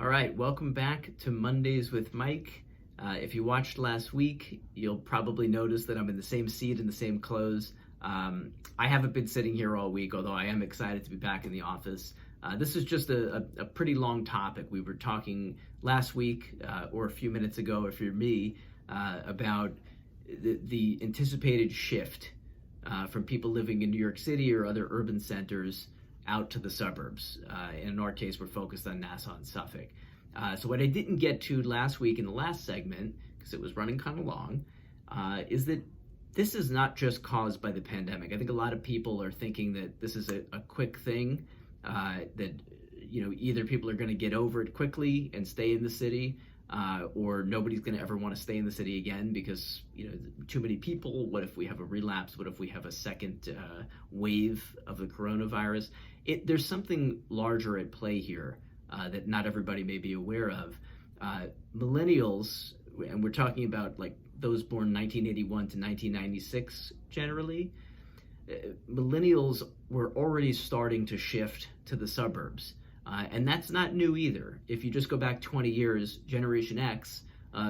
All right, welcome back to Mondays with Mike. If you watched last week, you'll probably notice that I'm in the same seat in the same clothes. I haven't been sitting here all week, although I am excited to be back in the office. This is just a pretty long topic. We were talking last week, or a few minutes ago, if you're me, about the anticipated shift from people living in New York City or other urban centers out to the suburbs. In our case, we're focused on Nassau and Suffolk. So what I didn't get to last week in the last segment, because it was running kind of long, is that this is not just caused by the pandemic. I think a lot of people are thinking that this is a quick thing, that either people are going to get over it quickly and stay in the city, or nobody's going to ever want to stay in the city again because too many people. What if we have a relapse? What if we have a second wave of the coronavirus? There's something larger at play here that not everybody may be aware of. Millennials, and we're talking about like those born 1981 to 1996 generally, millennials were already starting to shift to the suburbs. And that's not new either. If you just go back 20 years, Generation X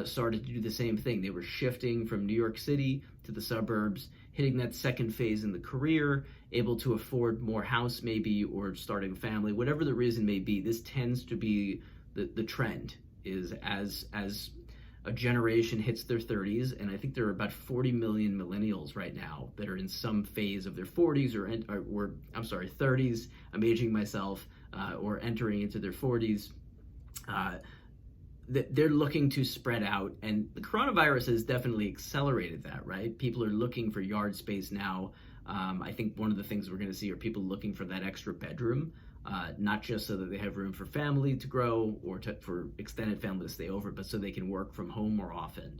started to do the same thing. They were shifting from New York City to the suburbs, hitting that second phase in the career, able to afford more house maybe, or starting a family, whatever the reason may be. This tends to be the trend, is as a generation hits their 30s, and I think there are about 40 million millennials right now that are in some phase of their 40s or 30s. I'm aging myself, or entering into their 40s. They're looking to spread out, and the coronavirus has definitely accelerated that, right? People are looking for yard space now. I think one of the things we're going to see are people looking for that extra bedroom, not just so that they have room for family to grow or for extended family to stay over, but so they can work from home more often.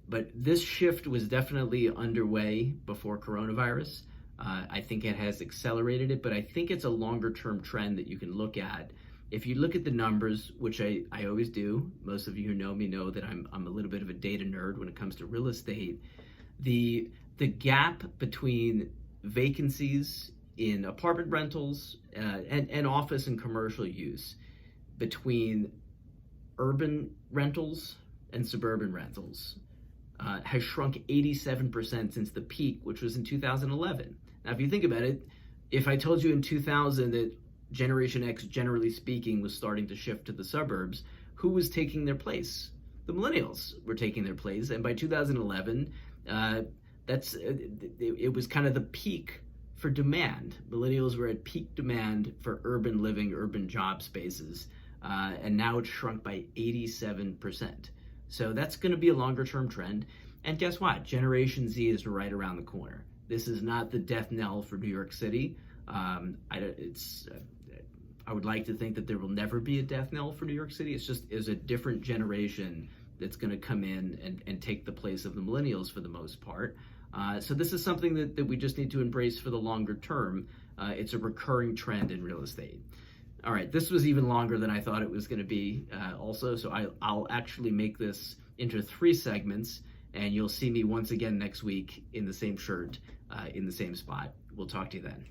But this shift was definitely underway before coronavirus. I think it has accelerated it, but I think it's a longer term trend that you can look at. If you look at the numbers, which I always do, most of you who know me know that I'm a little bit of a data nerd when it comes to real estate. The gap between vacancies in apartment rentals and office and commercial use between urban rentals and suburban rentals has shrunk 87% since the peak, which was in 2011. Now, if you think about it, if I told you in 2000 that Generation X, generally speaking, was starting to shift to the suburbs, who was taking their place? The millennials were taking their place, and by 2011, it was kind of the peak for demand. Millennials were at peak demand for urban living, urban job spaces, and now it's shrunk by 87%. So that's going to be a longer term trend. And guess what? Generation Z is right around the corner. This is not the death knell for New York City. I would like to think that there will never be a death knell for New York City. It's just is a different generation that's going to come in and take the place of the millennials for the most part. So this is something that we just need to embrace for the longer term. It's a recurring trend in real estate. All right, this was even longer than I thought it was going to be also, so I'll actually make this into 3 segments, and you'll see me once again next week in the same shirt, in the same spot. We'll talk to you then.